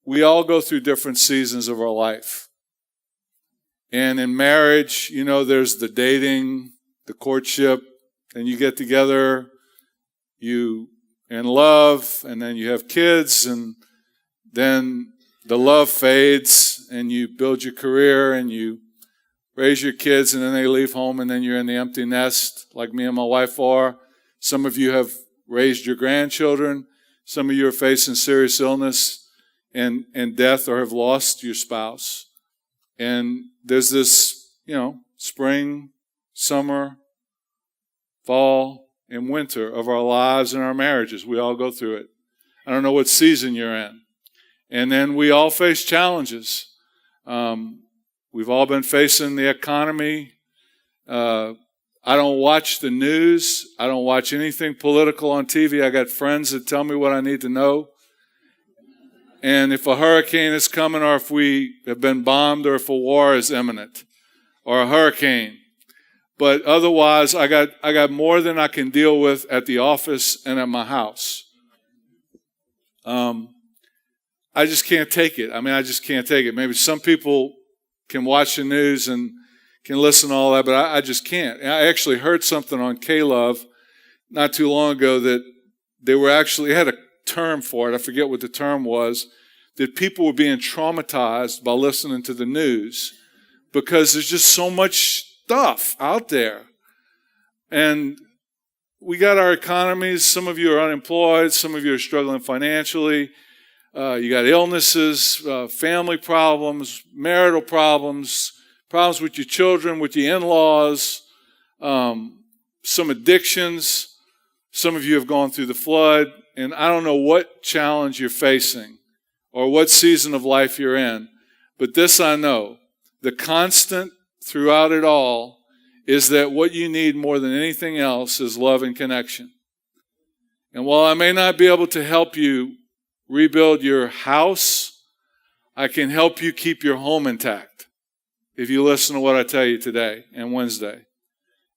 we all go through different seasons of our life. And in marriage, there's the dating, the courtship, and you get together, you in love, and then you have kids, and then the love fades, and you build your career, and you raise your kids, and then they leave home, and then you're in the empty nest, like me and my wife are. Some of you have raised your grandchildren. Some of you are facing serious illness and death, or have lost your spouse. And there's this, spring, summer, fall, and winter of our lives and our marriages. We all go through it. I don't know what season you're in. And then we all face challenges. We've all been facing the economy. I don't watch the news. I don't watch anything political on TV. I got friends that tell me what I need to know. And if a hurricane is coming, or if we have been bombed, or if a war is imminent, or a hurricane. But otherwise, I got more than I can deal with at the office and at my house. I just can't take it. I just can't take it. Maybe some people can watch the news and can listen to all that, but I just can't. I actually heard something on K-Love not too long ago that they had a term for it. I forget what the term was, that people were being traumatized by listening to the news because there's just so much stuff out there. And we got our economies. Some of you are unemployed. Some of you are struggling financially. You got illnesses, family problems, marital problems, problems with your children, with your in-laws, some addictions. Some of you have gone through the flood, and I don't know what challenge you're facing or what season of life you're in, but this I know, the constant throughout it all is that what you need more than anything else is love and connection. And while I may not be able to help you rebuild your house, I can help you keep your home intact if you listen to what I tell you today and Wednesday.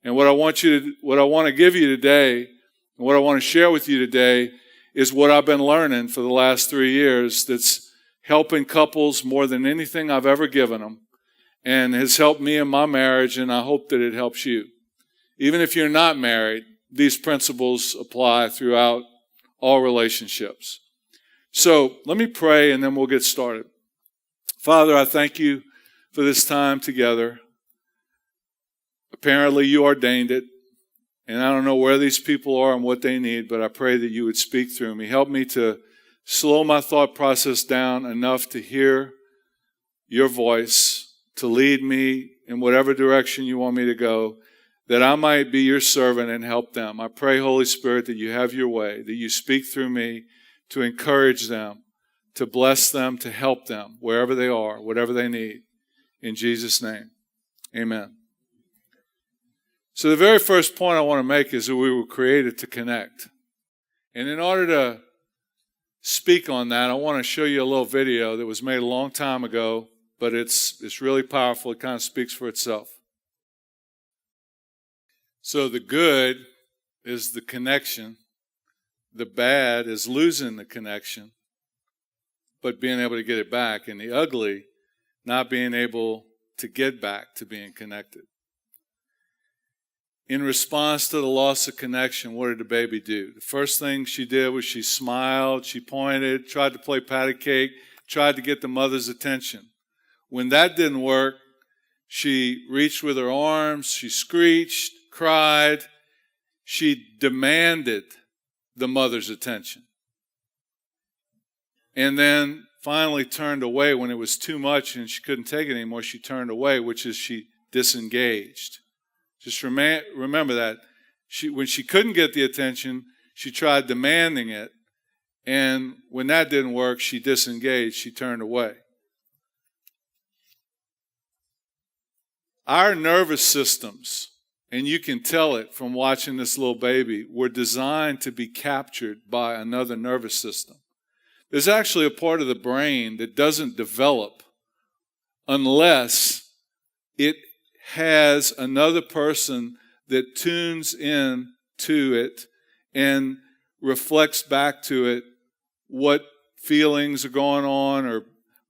And what I want to give you today, and what I want to share with you today, is what I've been learning for the last 3 years that's helping couples more than anything I've ever given them, and has helped me in my marriage, and I hope that it helps you. Even if you're not married, these principles apply throughout all relationships. So let me pray, and then we'll get started. Father, I thank you for this time together. Apparently you ordained it, and I don't know where these people are and what they need, but I pray that you would speak through me. Help me to slow my thought process down enough to hear your voice, to lead me in whatever direction you want me to go, that I might be your servant and help them. I pray, Holy Spirit, that you have your way, that you speak through me to encourage them, to bless them, to help them wherever they are, whatever they need. In Jesus' name, amen. So the very first point I want to make is that we were created to connect. And in order to speak on that, I want to show you a little video that was made a long time ago, but it's really powerful. It kind of speaks for itself. So the good is the connection. The bad is losing the connection, but being able to get it back. And the ugly, not being able to get back to being connected. In response to the loss of connection, what did the baby do? The first thing she did was she smiled, she pointed, tried to play patty cake, tried to get the mother's attention. When that didn't work, she reached with her arms, she screeched, cried, she demanded the mother's attention. And then finally turned away when it was too much and she couldn't take it anymore. She turned away, which is she disengaged. Just remember that. When she couldn't get the attention, she tried demanding it. And when that didn't work, she disengaged. She turned away. Our nervous systems, and you can tell it from watching this little baby, were designed to be captured by another nervous system. There's actually a part of the brain that doesn't develop unless it has another person that tunes in to it and reflects back to it what feelings are going on or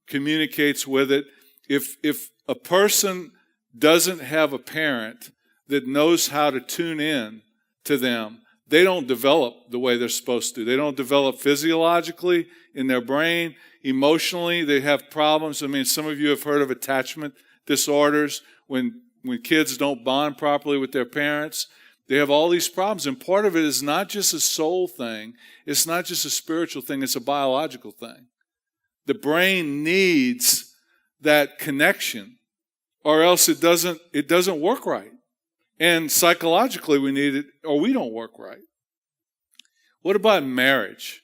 communicates with it. If a person doesn't have a parent that knows how to tune in to them, they don't develop the way they're supposed to. They don't develop physiologically in their brain. Emotionally, they have problems. I mean, some of you have heard of attachment disorders when kids don't bond properly with their parents. They have all these problems, and part of it is not just a soul thing. It's not just a spiritual thing. It's a biological thing. The brain needs that connection, or else it doesn't work right. And psychologically, we need it, or we don't work right. What about marriage?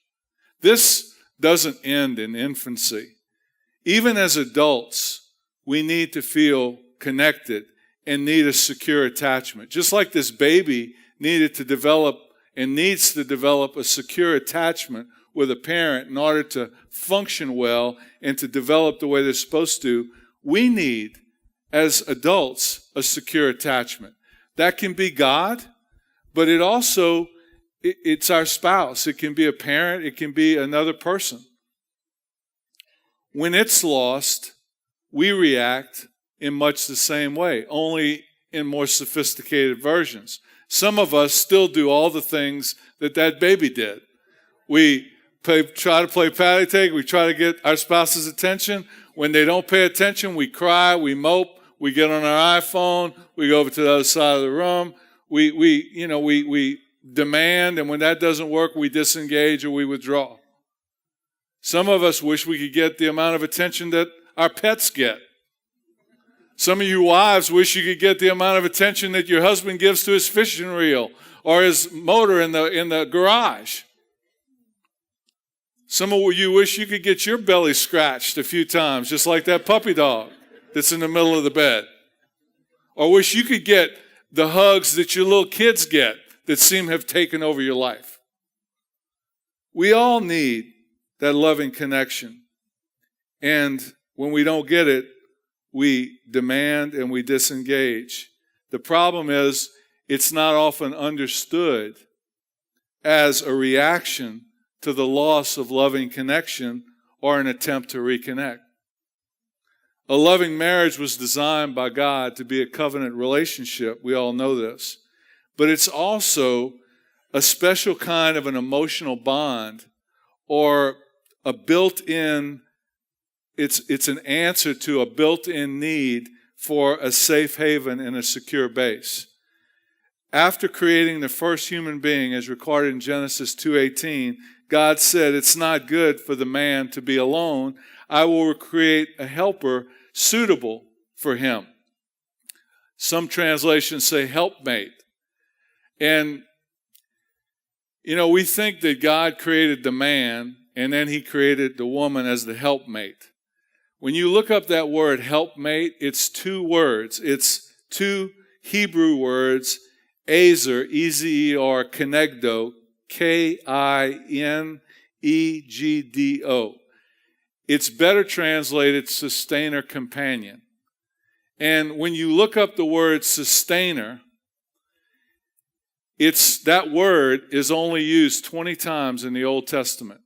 This doesn't end in infancy. Even as adults, we need to feel connected and need a secure attachment. Just like this baby needed to develop and needs to develop a secure attachment with a parent in order to function well and to develop the way they're supposed to, we need, as adults, a secure attachment. That can be God, but it's our spouse. It can be a parent. It can be another person. When it's lost, we react in much the same way, only in more sophisticated versions. Some of us still do all the things that baby did. We try to play patty cake. We try to get our spouse's attention. When they don't pay attention, we cry, we mope, we get on our iPhone, we go over to the other side of the room. We demand, and when that doesn't work, we disengage or we withdraw. Some of us wish we could get the amount of attention that our pets get. Some of you wives wish you could get the amount of attention that your husband gives to his fishing reel or his motor in the garage. Some of you wish you could get your belly scratched a few times, just like that puppy dog that's in the middle of the bed. Or wish you could get the hugs that your little kids get that seem to have taken over your life. We all need that loving connection. And when we don't get it, we demand and we disengage. The problem is it's not often understood as a reaction to the loss of loving connection or an attempt to reconnect. A loving marriage was designed by God to be a covenant relationship. We all know this. But it's also a special kind of an emotional bond or a built-in, it's an answer to a built-in need for a safe haven and a secure base. After creating the first human being, as recorded in Genesis 2:18, God said, "It's not good for the man to be alone. I will create a helper suitable for him." Some translations say helpmate. And, we think that God created the man and then he created the woman as the helpmate. When you look up that word helpmate, it's two words. It's two Hebrew words, ezer, E-Z-E-R, kenegdo, K-I-N-E-G-D-O. It's better translated sustainer, companion. And when you look up the word sustainer, that word is only used 20 times in the Old Testament.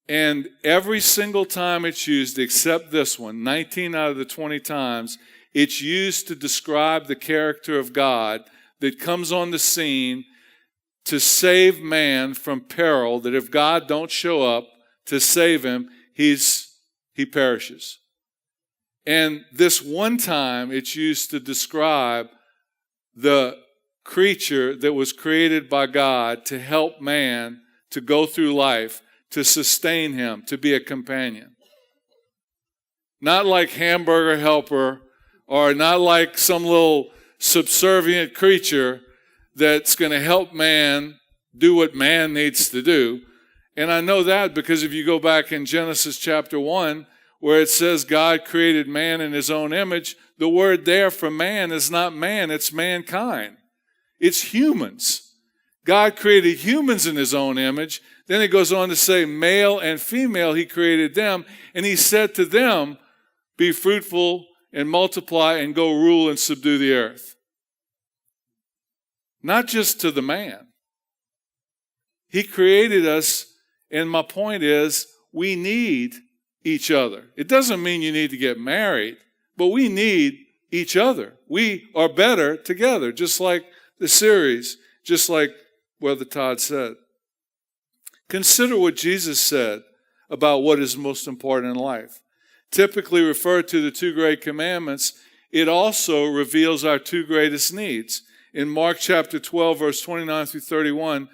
And every single time it's used, except this one, 19 out of the 20 times, it's used to describe the character of God that comes on the scene to save man from peril, that if God don't show up to save him, he perishes. And this one time, it's used to describe the creature that was created by God to help man to go through life, to sustain him, to be a companion. Not like hamburger helper or not like some little subservient creature that's going to help man do what man needs to do. And I know that because if you go back in Genesis chapter 1, where it says God created man in his own image, the word there for man is not man, it's mankind. It's humans. God created humans in his own image. Then it goes on to say male and female, he created them. And he said to them, be fruitful and multiply and go rule and subdue the earth. Not just to the man. He created us, and my point is, we need each other. It doesn't mean you need to get married, but we need each other. We are better together, just like the series, just like Brother Todd said. Consider what Jesus said about what is most important in life. Typically referred to the two great commandments, it also reveals our two greatest needs. In Mark chapter 12, verse 29 through 31,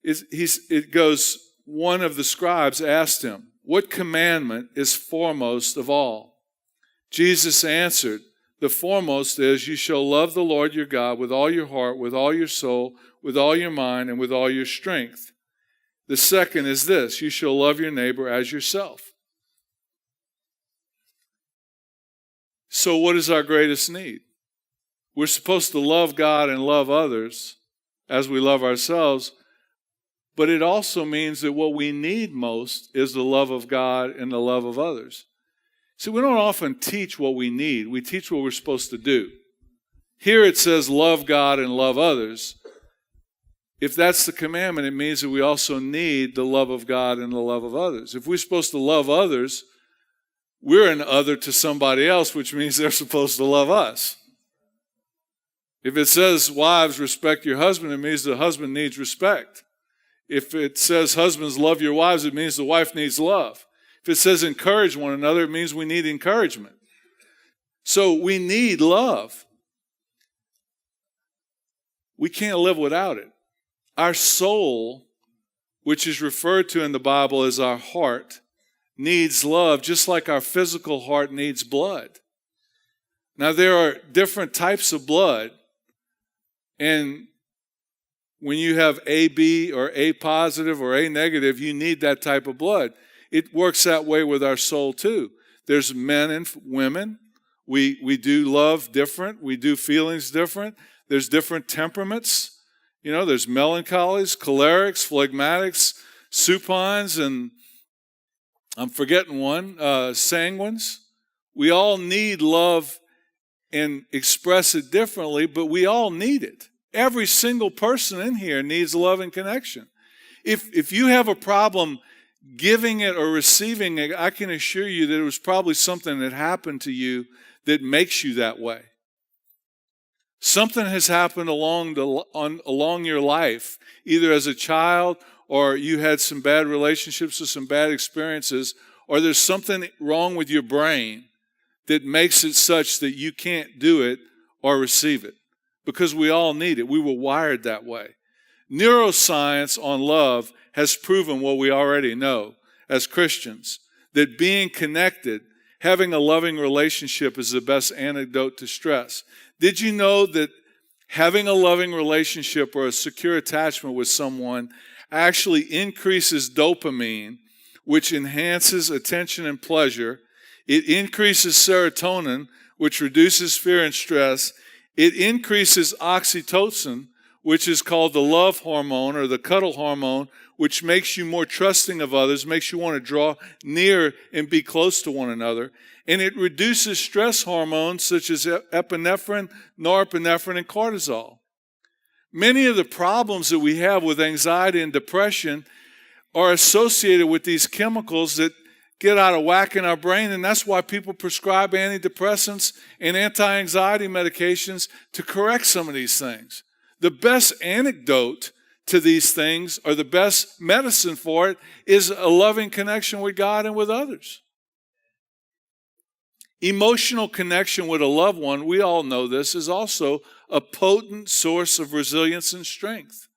it goes, one of the scribes asked him, "What commandment is foremost of all?" Jesus answered, "The foremost is, you shall love the Lord your God with all your heart, with all your soul, with all your mind, and with all your strength. The second is this, you shall love your neighbor as yourself." So what is our greatest need? We're supposed to love God and love others as we love ourselves, but it also means that what we need most is the love of God and the love of others. See, we don't often teach what we need. We teach what we're supposed to do. Here it says love God and love others. If that's the commandment, it means that we also need the love of God and the love of others. If we're supposed to love others, we're an other to somebody else, which means they're supposed to love us. If it says, wives, respect your husband, it means the husband needs respect. If it says, husbands, love your wives, it means the wife needs love. If it says, encourage one another, it means we need encouragement. So we need love. We can't live without it. Our soul, which is referred to in the Bible as our heart, needs love just like our physical heart needs blood. Now, there are different types of blood, and when you have AB or A positive or A negative, you need that type of blood. It works that way with our soul too. There's men and women. We do love different. We do feelings different. There's different temperaments. You know, there's melancholies, cholerics, phlegmatics, supines, and I'm forgetting one, sanguines. We all need love and express it differently, but we all need it. Every single person in here needs love and connection. If you have a problem giving it or receiving it, I can assure you that it was probably something that happened to you that makes you that way. Something has happened along your life, either as a child or you had some bad relationships or some bad experiences, or there's something wrong with your brain that makes it such that you can't do it or receive it, because we all need it. We were wired that way. Neuroscience on love has proven what we already know as Christians, that being connected, having a loving relationship is the best antidote to stress. Did you know that having a loving relationship or a secure attachment with someone actually increases dopamine, which enhances attention and pleasure? It increases serotonin, which reduces fear and stress. It increases oxytocin, which is called the love hormone or the cuddle hormone, which makes you more trusting of others, makes you want to draw near and be close to one another. And it reduces stress hormones such as epinephrine, norepinephrine, and cortisol. Many of the problems that we have with anxiety and depression are associated with these chemicals that get out of whack in our brain, and that's why people prescribe antidepressants and anti-anxiety medications to correct some of these things. The best antidote to these things, or the best medicine for it, is a loving connection with God and with others. Emotional connection with a loved one, we all know this, is also a potent source of resilience and strength.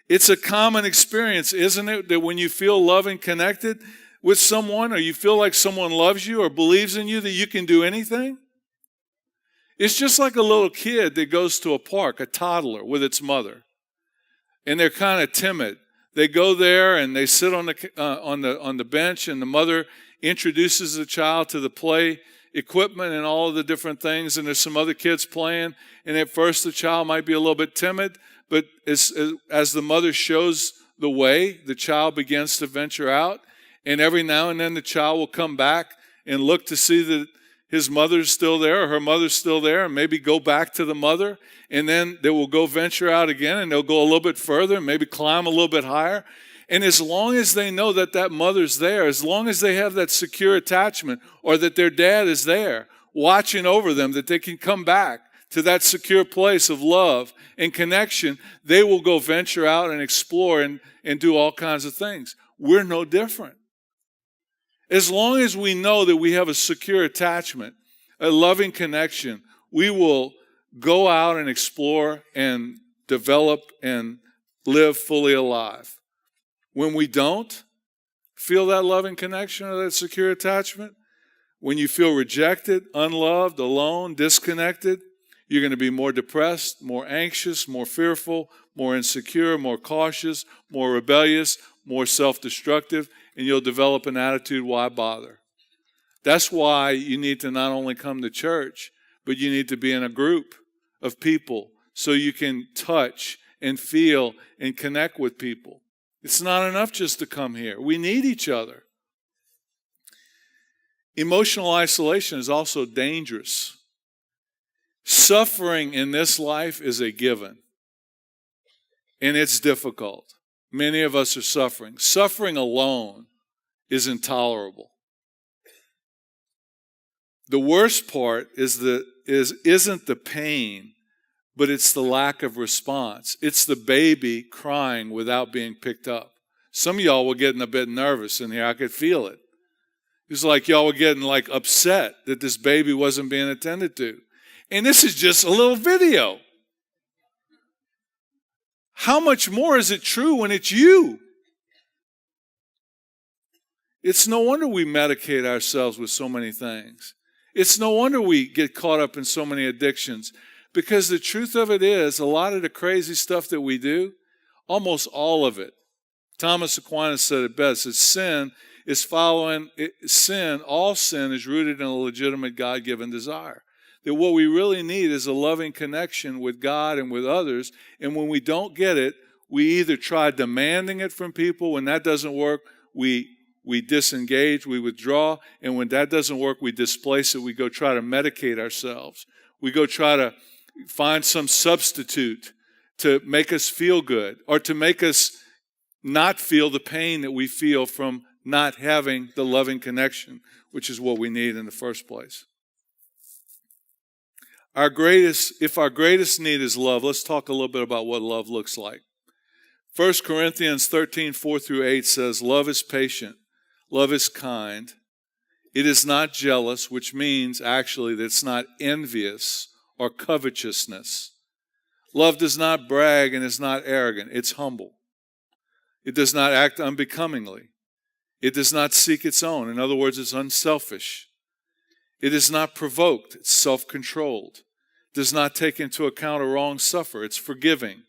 It's a common experience, isn't it, that when you feel loved and connected with someone, or you feel like someone loves you or believes in you, that you can do anything? It's just like a little kid that goes to a park, a toddler with its mother, and they're kind of timid. They go there and they sit on the bench, and the mother introduces the child to the play equipment and all of the different things, and there's some other kids playing, and at first the child might be a little bit timid, but as the mother shows the way, the child begins to venture out, and every now and then the child will come back and look to see that his mother's still there or her mother's still there, and maybe go back to the mother, and then they will go venture out again, and they'll go a little bit further and maybe climb a little bit higher. And as long as they know that that mother's there, as long as they have that secure attachment, or that their dad is there watching over them, that they can come back to that secure place of love and connection, they will go venture out and explore and do all kinds of things. We're no different. As long as we know that we have a secure attachment, a loving connection, we will go out and explore and develop and live fully alive. When we don't feel that loving connection or that secure attachment, when you feel rejected, unloved, alone, disconnected, you're going to be more depressed, more anxious, more fearful, more insecure, more cautious, more rebellious, more self-destructive, and you'll develop an attitude, why bother? That's why you need to not only come to church, but you need to be in a group of people so you can touch and feel and connect with people. It's not enough just to come here. We need each other. Emotional isolation is also dangerous. Suffering in this life is a given, and it's difficult. Many of us are suffering. Suffering alone is intolerable. The worst part isn't the pain, but it's the lack of response. It's the baby crying without being picked up. Some of y'all were getting a bit nervous in here. I could feel it. It's like y'all were getting upset that this baby wasn't being attended to. And this is just a little video. How much more is it true when it's you? It's no wonder we medicate ourselves with so many things. It's no wonder we get caught up in so many addictions. Because the truth of it is, a lot of the crazy stuff that we do, almost all of it, Thomas Aquinas said it best, that all sin is rooted in a legitimate God-given desire. That what we really need is a loving connection with God and with others, and when we don't get it, we either try demanding it from people. When that doesn't work, we disengage, we withdraw, and when that doesn't work, we displace it. We go try to medicate ourselves. We go try to find some substitute to make us feel good or to make us not feel the pain that we feel from not having the loving connection, which is what we need in the first place. If our greatest need is love, let's talk a little bit about what love looks like. 1 Corinthians 13:4-8 says, love is patient, love is kind. It is not jealous, which means actually that it's not envious or covetousness. Love does not brag and is not arrogant. It's humble. It does not act unbecomingly. It does not seek its own. In other words, it's unselfish. It is not provoked. It's self-controlled. It does not take into account a wrong suffer. It's forgiving.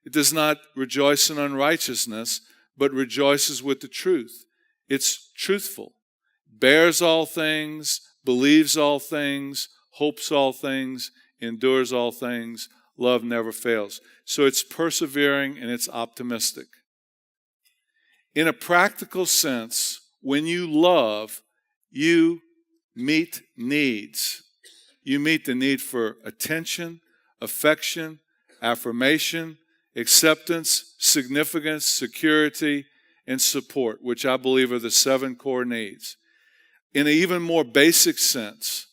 It does not rejoice in unrighteousness, but rejoices with the truth. It's truthful. Bears all things, believes all things, hopes all things, endures all things. Love never fails. So it's persevering and it's optimistic. In a practical sense, when you love, you meet needs. You meet the need for attention, affection, affirmation, acceptance, significance, security, and support, which I believe are the 7 core needs. In an even more basic sense,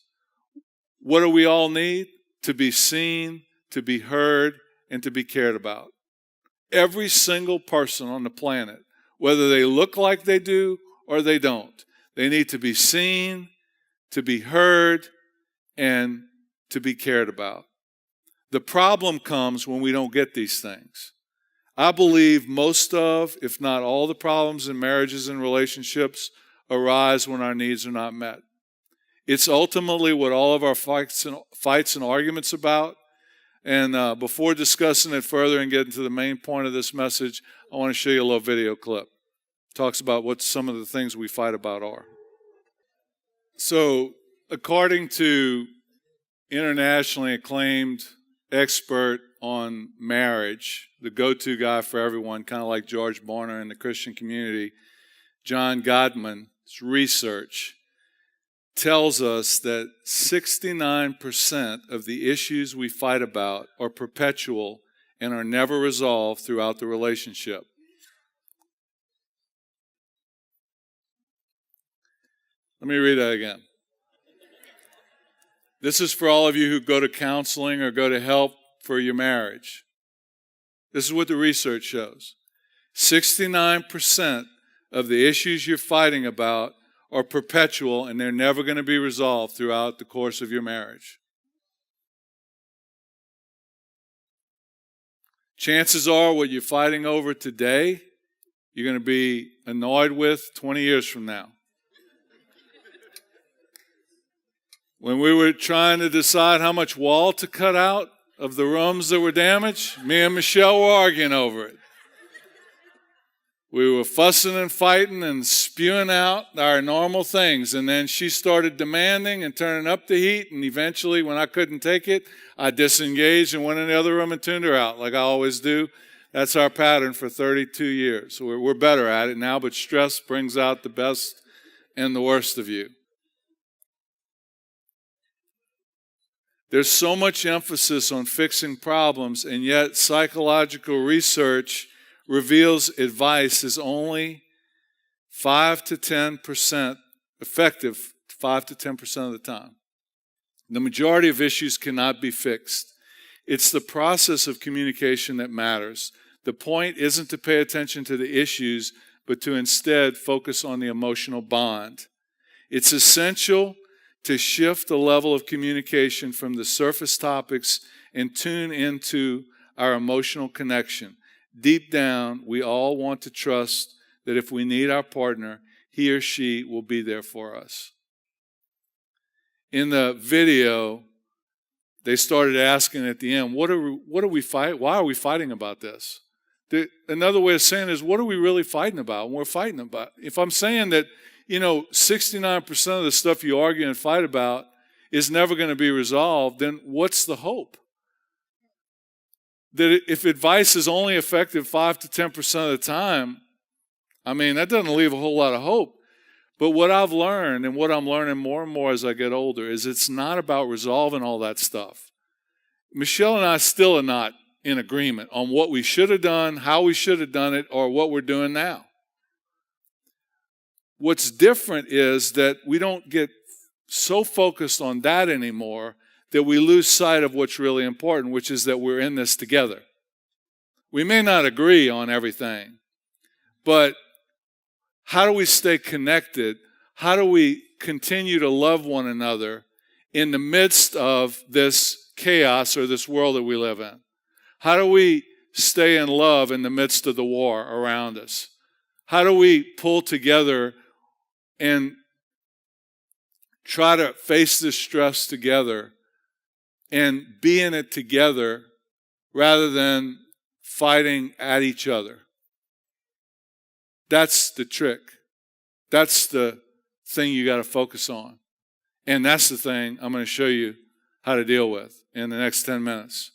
what do we all need? To be seen, to be heard, and to be cared about. Every single person on the planet, whether they look like they do or they don't, they need to be seen, to be heard, and to be cared about. The problem comes when we don't get these things. I believe most of, if not all, the problems in marriages and relationships arise when our needs are not met. It's ultimately what all of our fights and arguments about. And before discussing it further and getting to the main point of this message, I want to show you a little video clip. It talks about what some of the things we fight about are. So, according to internationally acclaimed expert on marriage, the go-to guy for everyone, kind of like George Barna in the Christian community, John Gottman's research tells us that 69% of the issues we fight about are perpetual and are never resolved throughout the relationship. Let me read that again. This is for all of you who go to counseling or go to help for your marriage. This is what the research shows. 69% of the issues you're fighting about are perpetual, and they're never going to be resolved throughout the course of your marriage. Chances are what you're fighting over today, you're going to be annoyed with 20 years from now. When we were trying to decide how much wall to cut out of the rooms that were damaged, me and Michelle were arguing over it. We were fussing and fighting and spewing out our normal things, and then she started demanding and turning up the heat, and eventually, when I couldn't take it, I disengaged and went in the other room and tuned her out like I always do. That's our pattern for 32 years. So we're better at it now, but stress brings out the best and the worst of you. There's so much emphasis on fixing problems, and yet psychological research reveals advice is only 5 to 10% effective 5 to 10% of the time. The majority of issues cannot be fixed. It's the process of communication that matters. The point isn't to pay attention to the issues, but to instead focus on the emotional bond. It's essential to shift the level of communication from the surface topics and tune into our emotional connection. Deep down, we all want to trust that if we need our partner, he or she will be there for us. In the video, they started asking at the end, what are we fighting? Why are we fighting about this? Another way of saying it is, what are we really fighting about? And we're fighting about. If I'm saying that, 69% of the stuff you argue and fight about is never going to be resolved, then what's the hope? That if advice is only effective 5 to 10% of the time, that doesn't leave a whole lot of hope. But what I've learned, and what I'm learning more and more as I get older, is it's not about resolving all that stuff. Michelle and I still are not in agreement on what we should have done, how we should have done it, or what we're doing now. What's different is that we don't get so focused on that anymore that we lose sight of what's really important, which is that we're in this together. We may not agree on everything, but how do we stay connected? How do we continue to love one another in the midst of this chaos or this world that we live in? How do we stay in love in the midst of the war around us? How do we pull together and try to face this stress together and be in it together rather than fighting at each other? That's the trick. That's the thing you got to focus on. And that's the thing I'm going to show you how to deal with in the next 10 minutes.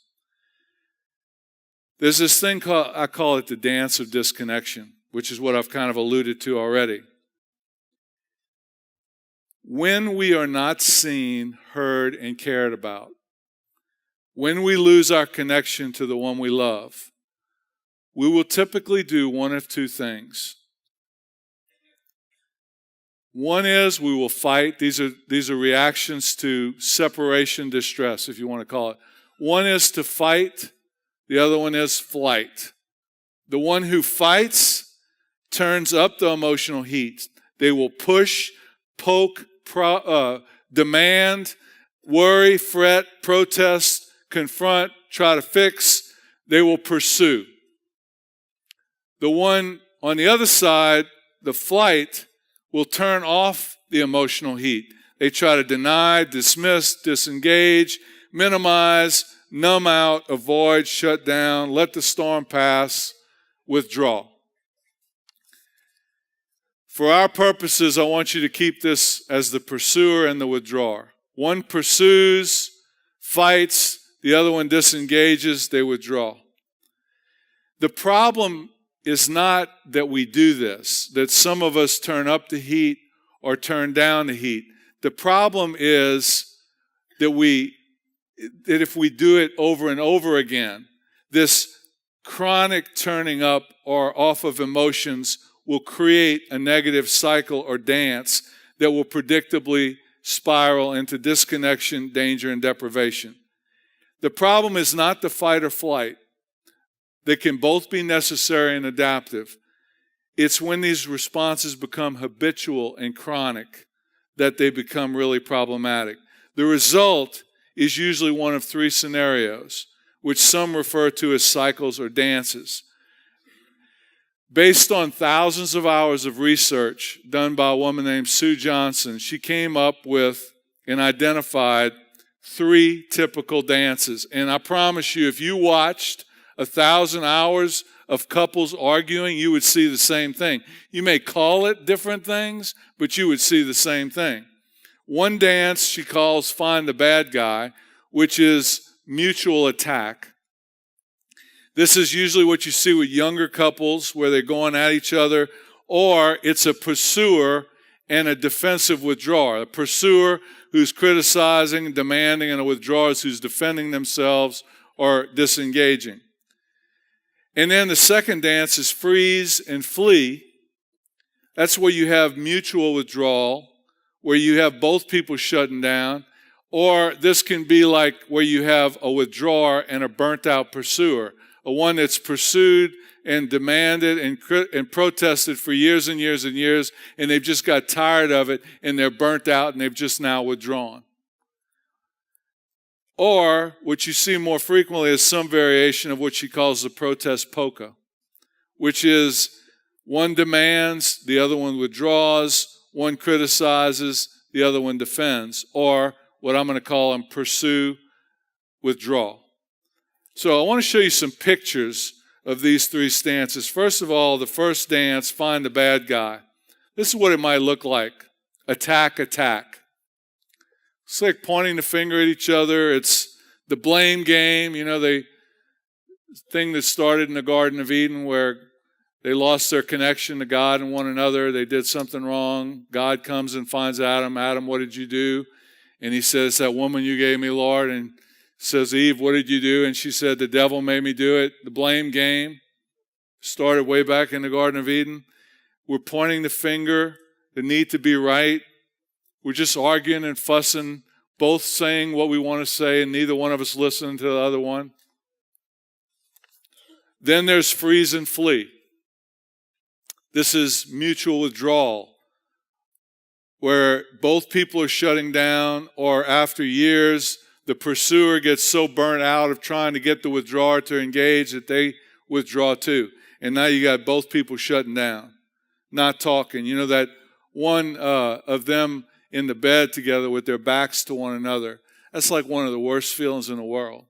There's this thing I call it the dance of disconnection, which is what I've kind of alluded to already. When we are not seen, heard, and cared about, when we lose our connection to the one we love, we will typically do one of two things. One is we will fight. These are reactions to separation distress, if you want to call it. One is to fight. The other one is flight. The one who fights turns up the emotional heat. They will push, poke, demand, worry, fret, protest, confront, try to fix. They will pursue. The one on the other side, the flight, will turn off the emotional heat. They try to deny, dismiss, disengage, minimize, numb out, avoid, shut down, let the storm pass, withdraw. For our purposes, I want you to keep this as the pursuer and the withdrawer. One pursues, fights, the other one disengages, they withdraw. The problem is not that we do this, that some of us turn up the heat or turn down the heat. The problem is that if we do it over and over again, this chronic turning up or off of emotions will create a negative cycle or dance that will predictably spiral into disconnection, danger, and deprivation. The problem is not the fight or flight. They can both be necessary and adaptive. It's when these responses become habitual and chronic that they become really problematic. The result is usually one of three scenarios, which some refer to as cycles or dances. Based on thousands of hours of research done by a woman named Sue Johnson, she came up with and identified three typical dances. And I promise you, if you watched 1,000 hours of couples arguing, you would see the same thing. You may call it different things, but you would see the same thing. One dance she calls Find the Bad Guy, which is mutual attack. This is usually what you see with younger couples where they're going at each other, or it's a pursuer and a defensive withdrawer. A pursuer who's criticizing, demanding, and a withdrawer who's defending themselves or disengaging. And then the second dance is freeze and flee. That's where you have mutual withdrawal, where you have both people shutting down. Or this can be like where you have a withdrawer and a burnt-out pursuer, a one that's pursued and demanded and protested for years and years and years, and they've just got tired of it, and they're burnt out, and they've just now withdrawn. Or what you see more frequently is some variation of what she calls the protest polka, which is one demands, the other one withdraws, one criticizes, the other one defends, or what I'm going to call them pursue, withdraw. So I want to show you some pictures of these three stances. First of all, the first dance, Find the Bad Guy. This is what it might look like. Attack, attack. It's like pointing the finger at each other. It's the blame game, the thing that started in the Garden of Eden where they lost their connection to God and one another. They did something wrong. God comes and finds Adam. Adam, what did you do? And he says, that woman you gave me, Lord. And says, Eve, what did you do? And she said, the devil made me do it. The blame game started way back in the Garden of Eden. We're pointing the finger, the need to be right. We're just arguing and fussing, both saying what we want to say, and neither one of us listening to the other one. Then there's freeze and flee. This is mutual withdrawal, where both people are shutting down, or after years, the pursuer gets so burnt out of trying to get the withdrawer to engage that they withdraw too. And now you got both people shutting down, not talking. That one of them in the bed together with their backs to one another. That's like one of the worst feelings in the world.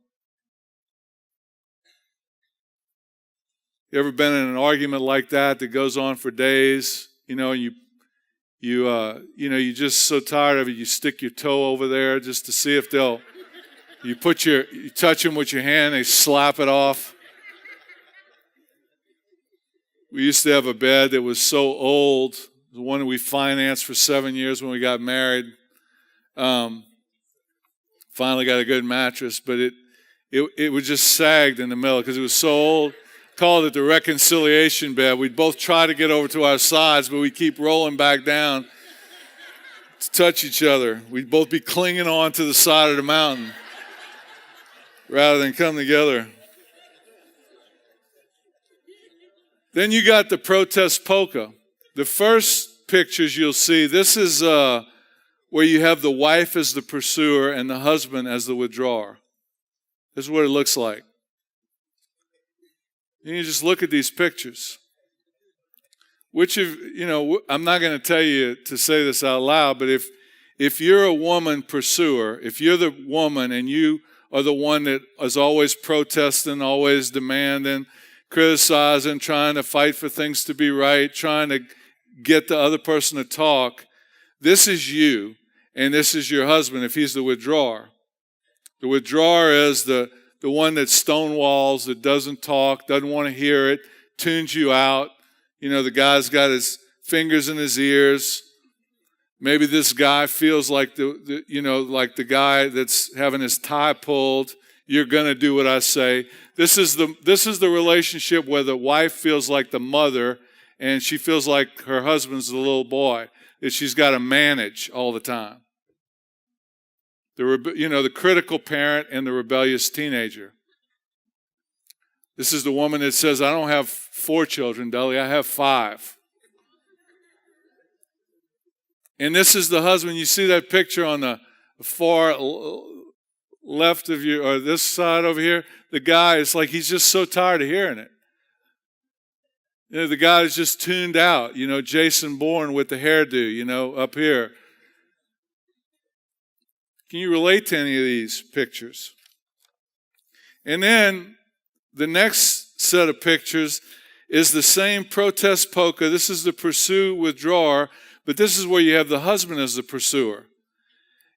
You ever been in an argument like that goes on for days? You're just so tired of it, you stick your toe over there just to see if they'll. You touch them with your hand, they slap it off. We used to have a bed that was so old, the one that we financed for 7 years when we got married. Finally got a good mattress, but it was just sagged in the middle because it was so old. Called it the reconciliation bed. We'd both try to get over to our sides, but we keep rolling back down to touch each other. We'd both be clinging on to the side of the mountain rather than come together. Then you got the protest polka. The first pictures you'll see, this is where you have the wife as the pursuer and the husband as the withdrawer. This is what it looks like. You just look at these pictures. I'm not going to tell you to say this out loud, but if you're a woman pursuer, if you're the woman and you are the one that is always protesting, always demanding, criticizing, trying to fight for things to be right, trying to get the other person to talk, this is you, and this is your husband if he's the withdrawer. The withdrawer is the one that stonewalls, that doesn't talk, doesn't want to hear it, tunes you out. The guy's got his fingers in his ears. Maybe this guy feels like the guy that's having his tie pulled. You're going to do what I say. This is the relationship where the wife feels like the mother and she feels like her husband's the little boy. that she's got to manage all the time. The critical parent and the rebellious teenager. This is the woman that says, I don't have 4 children, Dudley, I have 5. And this is the husband. You see that picture on the far left of you, or this side over here? The guy, it's like he's just so tired of hearing it. The guy is just tuned out. Jason Bourne with the hairdo, up here. Can you relate to any of these pictures? And then the next set of pictures is the same protest polka. This is the pursue withdrawer, but this is where you have the husband as the pursuer.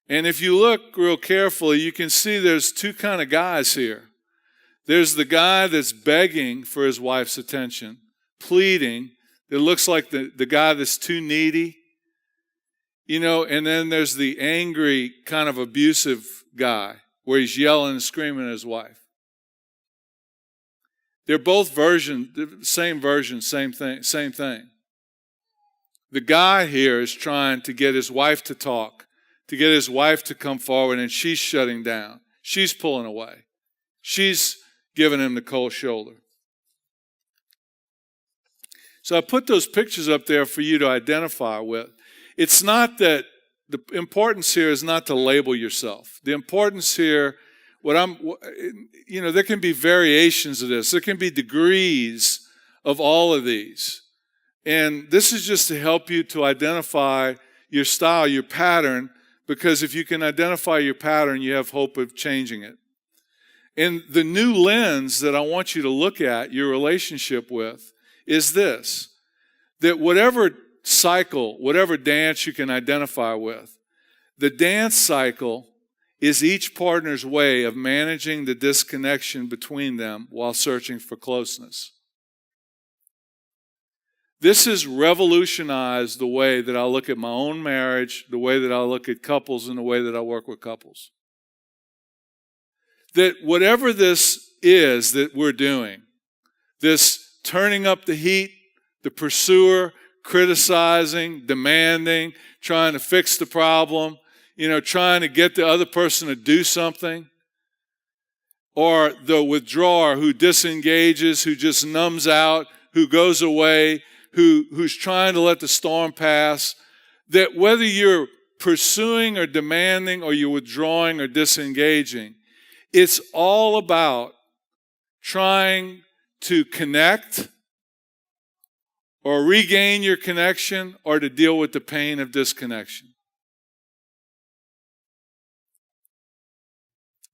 And if you look real carefully, you can see there's 2 kind of guys here. There's the guy that's begging for his wife's attention, pleading. It looks like the guy that's too needy. And then there's the angry, kind of abusive guy where he's yelling and screaming at his wife. They're both same version, same thing. The guy here is trying to get his wife to talk, to get his wife to come forward, and she's shutting down. She's pulling away. She's giving him the cold shoulder. So I put those pictures up there for you to identify with. It's not that the importance here is not to label yourself. The importance here, there can be variations of this. There can be degrees of all of these. And this is just to help you to identify your style, your pattern, because if you can identify your pattern, you have hope of changing it. And the new lens that I want you to look at your relationship with is this, that whatever cycle, whatever dance you can identify with, the dance cycle is each partner's way of managing the disconnection between them while searching for closeness. This has revolutionized the way that I look at my own marriage, the way that I look at couples, and the way that I work with couples. That whatever this is that we're doing, this turning up the heat, the pursuer, criticizing, demanding, trying to fix the problem, trying to get the other person to do something, or the withdrawer who disengages, who just numbs out, who goes away, who's trying to let the storm pass, that whether you're pursuing or demanding or you're withdrawing or disengaging, it's all about trying to connect or regain your connection or to deal with the pain of disconnection.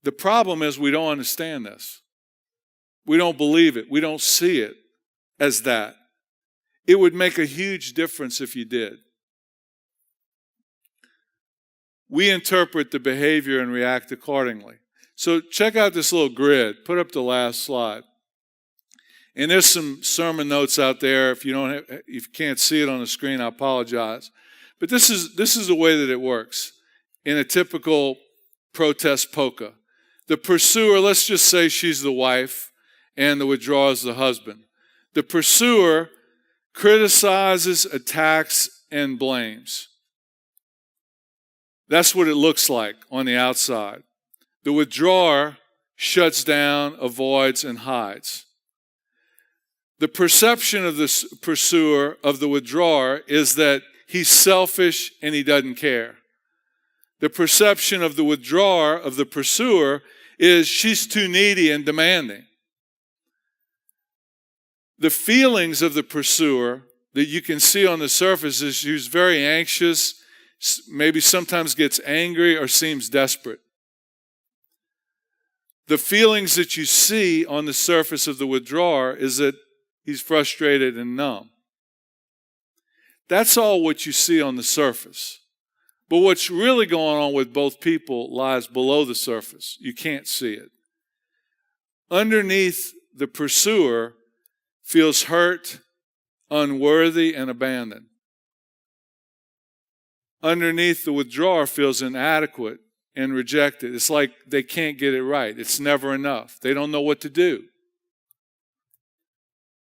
The problem is we don't understand this. We don't believe it. We don't see it as that. It would make a huge difference if you did. We interpret the behavior and react accordingly. So check out this little grid. Put up the last slide. And there's some sermon notes out there. If you can't see it on the screen, I apologize. But this is the way that it works in a typical protest polka. The pursuer, let's just say she's the wife, and the withdrawer is the husband. The pursuer criticizes, attacks, and blames. That's what it looks like on the outside. The withdrawer shuts down, avoids, and hides. The perception of the pursuer, of the withdrawer, is that he's selfish and he doesn't care. The perception of the withdrawer, of the pursuer, is she's too needy and demanding. The feelings of the pursuer that you can see on the surface is she's very anxious, maybe sometimes gets angry or seems desperate. The feelings that you see on the surface of the withdrawer is that he's frustrated and numb. That's all what you see on the surface. But what's really going on with both people lies below the surface. You can't see it. Underneath, the pursuer feels hurt, unworthy, and abandoned. Underneath, the withdrawer feels inadequate and rejected. It's like they can't get it right. It's never enough. They don't know what to do.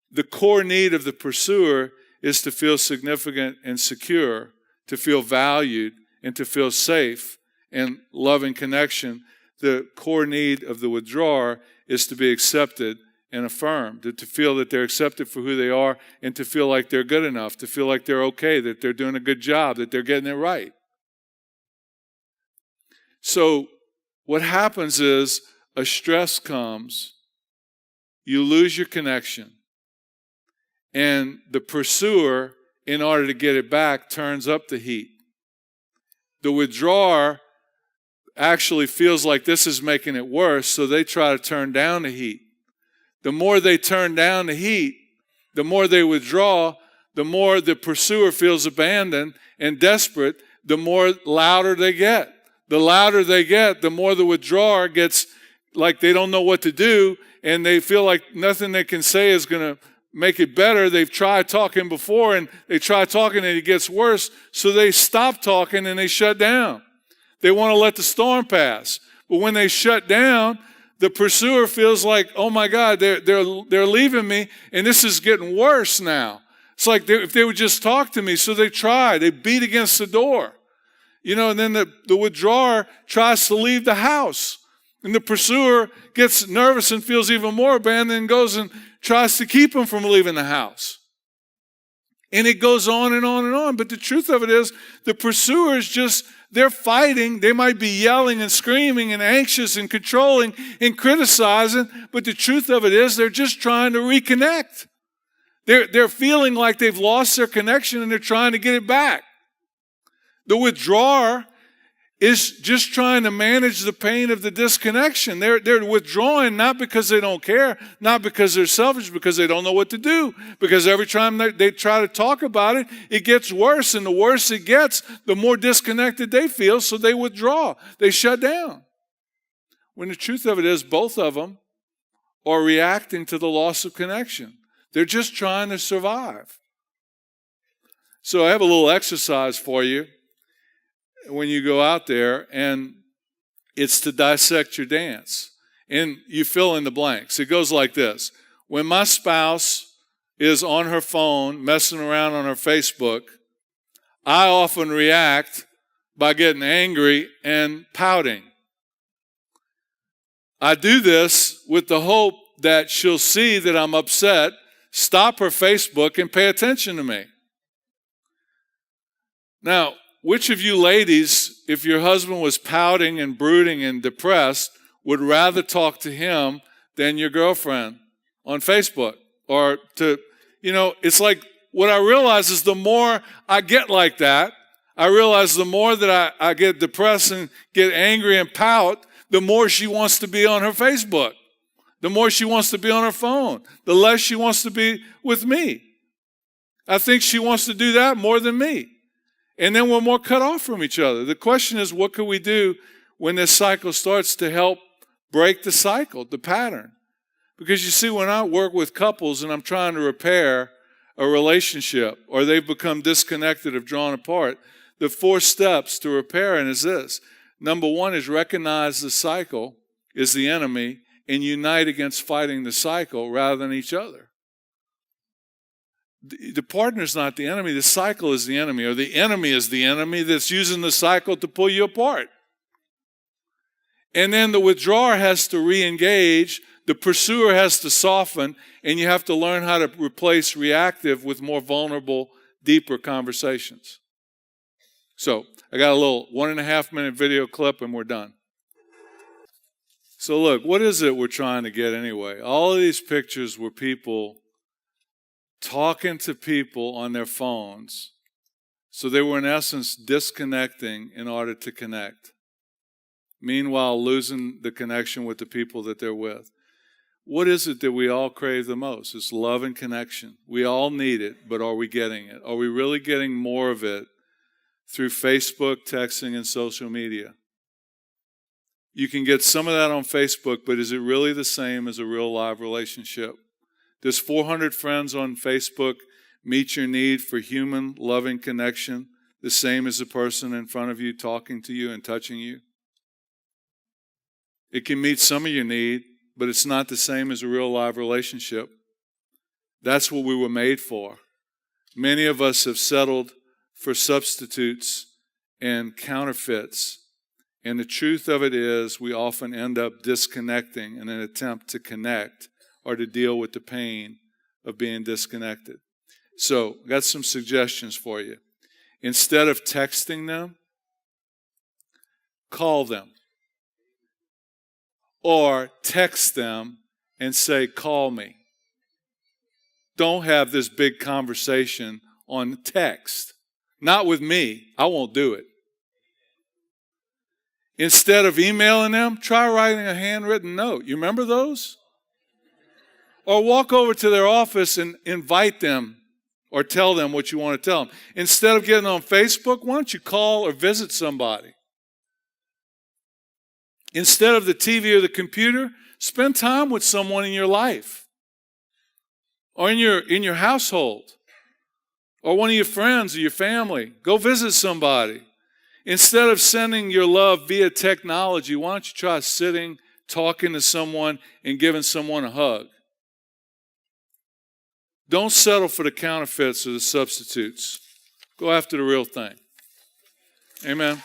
The core need of the pursuer is to feel significant and secure, to feel valued, and to feel safe and loving connection, the core need of the withdrawer is to be accepted and affirmed, to feel that they're accepted for who they are and to feel like they're good enough, to feel like they're okay, that they're doing a good job, that they're getting it right. So what happens is a stress comes, you lose your connection, and the pursuer, in order to get it back, turns up the heat. The withdrawer actually feels like this is making it worse, so they try to turn down the heat. The more they turn down the heat, the more they withdraw, the more the pursuer feels abandoned and desperate, the more louder they get. The louder they get, the more the withdrawer gets like they don't know what to do, and they feel like nothing they can say is going to make it better. They've tried talking before, and they try talking, and it gets worse, so they stop talking and they shut down. They want to let the storm pass. But when they shut down, the pursuer feels like, oh my God, they're leaving me, and this is getting worse now. It's like if they would just talk to me. So they try. They beat against the door. And then the withdrawer tries to leave the house. And the pursuer gets nervous and feels even more abandoned and goes and tries to keep him from leaving the house. And it goes on and on and on. But the truth of it is, the pursuer is just, they're fighting. They might be yelling and screaming and anxious and controlling and criticizing. But the truth of it is, they're just trying to reconnect. They're feeling like they've lost their connection and they're trying to get it back. The withdrawer is just trying to manage the pain of the disconnection. They're withdrawing not because they don't care, not because they're selfish, because they don't know what to do. Because every time they try to talk about it, it gets worse. And the worse it gets, the more disconnected they feel, so they withdraw. They shut down. When the truth of it is, both of them are reacting to the loss of connection. They're just trying to survive. So I have a little exercise for you when you go out there, and it's to dissect your dance. And you fill in the blanks. It goes like this. When my spouse is on her phone messing around on her Facebook, I often react by getting angry and pouting. I do this with the hope that she'll see that I'm upset, stop her Facebook, and pay attention to me. Now, which of you ladies, if your husband was pouting and brooding and depressed, would rather talk to him than your girlfriend on Facebook? Or it's like what I realize is the more I get like that, I realize the more that I get depressed and get angry and pout, the more she wants to be on her Facebook. The more she wants to be on her phone. The less she wants to be with me. I think she wants to do that more than me. And then we're more cut off from each other. The question is, what can we do when this cycle starts to help break the cycle, the pattern? Because you see, when I work with couples and I'm trying to repair a relationship, or they've become disconnected or drawn apart, the 4 steps to repairing is this. Number 1 is recognize the cycle is the enemy and unite against fighting the cycle rather than each other. The partner's not the enemy, the cycle is the enemy, or the enemy is the enemy that's using the cycle to pull you apart. And then the withdrawer has to re-engage, the pursuer has to soften, and you have to learn how to replace reactive with more vulnerable, deeper conversations. So, I got a little 1.5-minute video clip and we're done. So look, what is it we're trying to get anyway? All of these pictures were people talking to people on their phones. So they were in essence disconnecting in order to connect. Meanwhile, losing the connection with the people that they're with. What is it that we all crave the most? It's love and connection. We all need it, but are we getting it? Are we really getting more of it through Facebook, texting, and social media? You can get some of that on Facebook, but is it really the same as a real live relationship? Does 400 friends on Facebook meet your need for human, loving connection the same as the person in front of you talking to you and touching you? It can meet some of your need, but it's not the same as a real live relationship. That's what we were made for. Many of us have settled for substitutes and counterfeits. And the truth of it is we often end up disconnecting in an attempt to connect or to deal with the pain of being disconnected. So, got some suggestions for you. Instead of texting them, call them. Or text them and say, call me. Don't have this big conversation on text. Not with me. I won't do it. Instead of emailing them, try writing a handwritten note. You remember those? Or walk over to their office and invite them or tell them what you want to tell them. Instead of getting on Facebook, why don't you call or visit somebody? Instead of the TV or the computer, spend time with someone in your life or in your household or one of your friends or your family. Go visit somebody. Instead of sending your love via technology, why don't you try sitting, talking to someone, and giving someone a hug? Don't settle for the counterfeits or the substitutes. Go after the real thing. Amen.